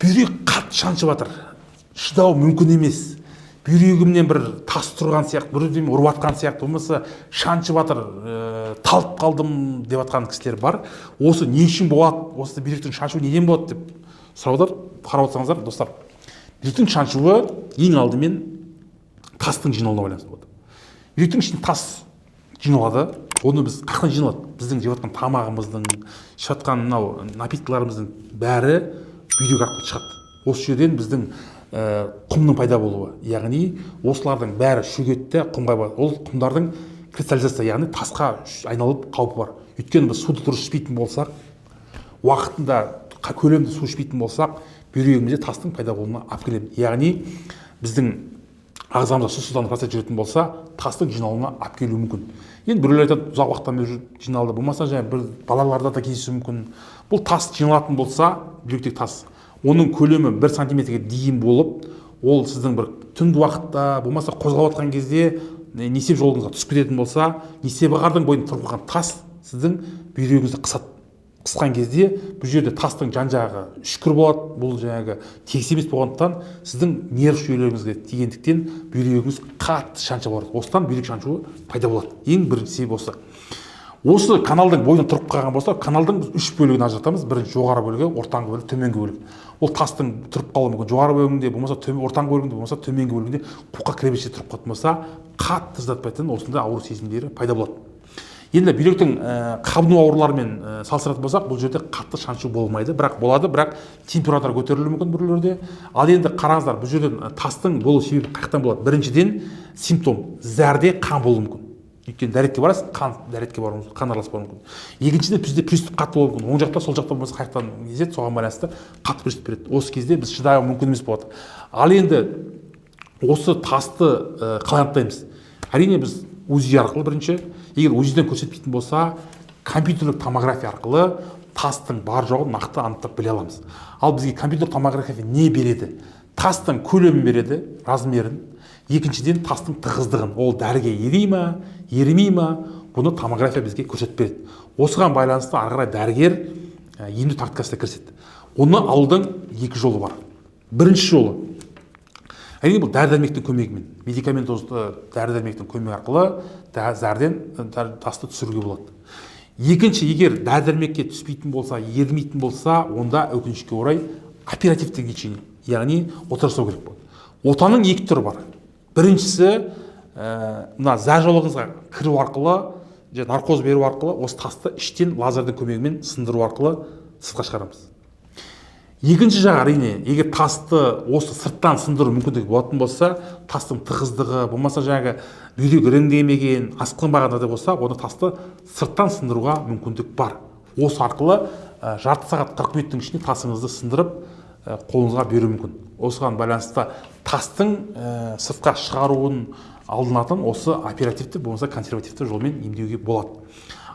бүйрек қатты шаншып жатыр, шыдау мүмкін емес, бүйрегімнен бір тас тұрған сияқты, бірдеме ұрып жатқан сияқты, болмаса шаншып жатыр, талып қалдым деп жатқан кісілер бар. Осы не үшін болады, осы бүйректің шаншуы неден болады деп сұраулар қарап отырсаңыздар, достар. Бүйректің шаншуы ең алдымен тастың жиналуына байланысты болады. Бүйректің ішінде тас жиналады. Оны біз қақтан жиналады? Біздің жеп жатқан тамағымыздың, ішіп жатқан мынау напиткаларымыздың бәрі бүйрек арқылы шығады. Осы жерден біздің құмның пайда болуы, яғни осылардың бәрі шөгетті құмға бар. Ол құмдардың кристаллизация, яғни тасқа айналып қаупі бар. Өйткені біз суды дұрыс ішпейтін болсақ, уақытында көлемді су ішпейтін болсақ, бүйрегімізде тастың пайда болуына алып келеді. Яғни біздің ағзамызда сусыздандыру процесі жүретін болса, тастың жиналуына алып келуі мүмкін. Енді біреулер айтады, ұзақ уақыттан бері жиналды, болмаса жаңа бір балаларда да кездесуі мүмкін. Бұл тас жиналатын болса, бүйректегі тас, оның көлемі 1 сантиметрге дейін болып, ол сіздің бір түнгі уақытта, болмаса қозғалып жатқан кезде несеп жолыңызға түсіп кететін болса, несеп ағардың бойында тұрып қалған тас сіздің бүйрегіңізді қысады. Қысқан кезде бұл жерде тастың жан-жағы үшкір болады, бұл жаңағы тегіс емес болғандықтан сіздің нерв жүйелеріңізге тигендіктен бүйрегіңіз қатты шаншып ауырады. Осыдан бүйрек шаншуы пайда болады. Ең бірінші себеп осы. Осы каналдың бойында тұрып қалған болса, каналдың біз 3 бөлігін ажыратамыз. Бірінші жоғары бөлігі, ортаңғы бөлігі, төменгі бөлігі. Ол тастың тұрып қалуы мүмкін жоғары бөлігінде, болмаса ортаңғы бөлігінде, болмаса төменгі бөлігінде қуқа кіребеше тұрып қалатын болса, қатты ұзатпайтын осындай ауру сезімдері пайда болады. Енді бүйректің қабыну ауруларымен салыстыратын болсақ, бұл жерде қатты шаншу болмайды, бірақ болады, бірақ температура көтерілуі мүмкін біреулерде. Ал енді қараңыздар, бұл жерден тастың болу себебі қаяқтан болады? Біріншіден симптом, зәрде қан болуы мүмкін. Өйткені дәретке барасыз, дәретке баруы мүмкін, қан аралас болуы мүмкін. Екіншіден бізде приступ қатты болуы мүмкін. Оң жақта, сол жақта болмаса қаяқтан кезеді, соған байланысты қатты приступ береді. Осы кезде біз шыдауы мүмкін емес болады. Ал енді осы тасты қалай анықтаймыз? Әрине біз УЗИ арқылы бірінші, егер УЗИден көрсетпейтін болса, компьютерлік томография арқылы тастың бар жоғын нақты анықтап біле аламыз. Ал бізге компьютерлік томография не береді? Тастың көлемін береді, размерін. Екіншіден тастың тығыздығын. Ол дәріге ерей ме, ерімей ме? Бұны томография бізге көрсетіп береді. Осыған байланысты ары қарай дәрігер емдеу тактикасына кіріседі. Оны алудың 2 жолы бар. Бірінші жолы, әрине бұл дәрі-дәрмектің көмегімен, медикаментозды дәрі-дәрмектің көмегі арқылы зәрден тасты түсіруге болады. Екінші, егер дәрі-дәрмекке түспейтін болса, ермейтін болса, онда өкінішке орай оперативтік лечение, яғни ота жасау керек болады. Отаның 2 түрі бар. Біріншісі, мына зәр жолыңызға кіру арқылы, наркоз беру арқылы, осы тасты іштен лазердің көмегімен сындыру арқылы сыртқа шығарамыз. Екінші жағы, әрине, егер тасты осы сырттан сындыру мүмкіндігі болатын болса, тастың тығыздығы, болмаса жаңағы бүйрек іріңдемеген, асқынбаған да болса, оны тасты сырттан сындыруға мүмкіндік бар. Осы арқылы жарты сағат 40 минуттың ішінде тасыңызды сындырып, қолыңызға беру мүмкін. Осыған байланысты тастың сыртқа шығаруын алдынатын осы оперативті, болмаса консервативті жолмен емдеуге болады.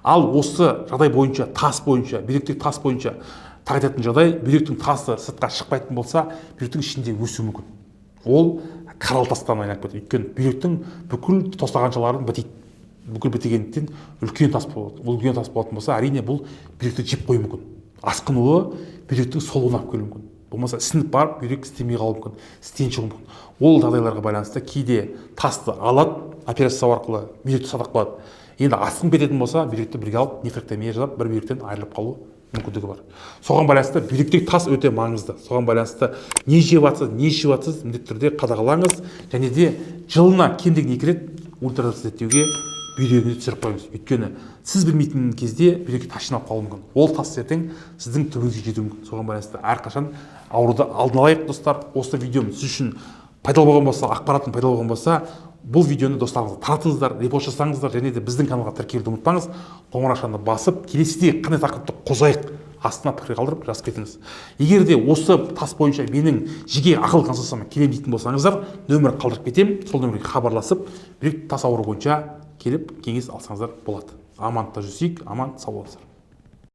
Ал осы жағдай бойынша, тас бойынша, бүйректегі тас бойынша тағайтатын жағдай, бүйректің тасы сыртқа шықпайтын болса, бүйректің ішінде өсуі мүмкін. Ол қарал тастан айналып кетеді. Өйткені бүйректің бүкіл тостағаншаларын бітейді. Бүкіл бітегендіктен үлкен тас болады. Ол үлкен тас болатын болса, әрине бұл бүйректі жеп қоюы мүмкін. Асқынуы бүйректің солуына алып келуі мүмкін. Болмаса ісініп барып, бүйрек істемей қалуы мүмкін, істен шығуы мүмкін. Ол жағдайларға байланысты кейде тасты алады, операция арқылы бүйректі садақ қылады. Енді асқынып кететін болса, бүйректі бірге алып, нефректомия жасап, бір бүйректен айырылып қалу мүмкіндігі бар. Соған байланысты бүйректегі тас өте маңызды. Соған байланысты не жеп жатсыз, не ішіп жатсыз, міндетті түрде қадағалаңыз, және де жылына кем дегенде 2 рет ультраззвук зерттеуге бүйрегіңізді түсіріп қойыңыз. Өйткені сіз білмейтін кезде бүйрекке тас жиналып қалуы мүмкін. Ол тас ертең сіздің түбіңізге жетуі мүмкін. Соған байланысты әрқашан ауруды алдын алайық, достар. Осы видеом сіз үшін пайдалы болған болса, ақпараттың пайдалы болған болса, бұл видеоны достарыңызға таратыңыздар, репост жасаңыздар, және де біздің каналға тіркелуді ұмытпаңыз. Қоңырашаны басып, келесіде қандай тақырыпты қозғайық, астына пікір қалдырып жазып кетіңіз. Егер де осы тас бойынша менің жеке ақыл консультацияма келем дейтін болсаңыздар, нөмір қалдырып кетем, сол нөмірге хабарласып, бүйрек тас ауруы бойынша келіп кеңес алсаңыздар болады. Аман та жүрсек, аман сау болыңыздар.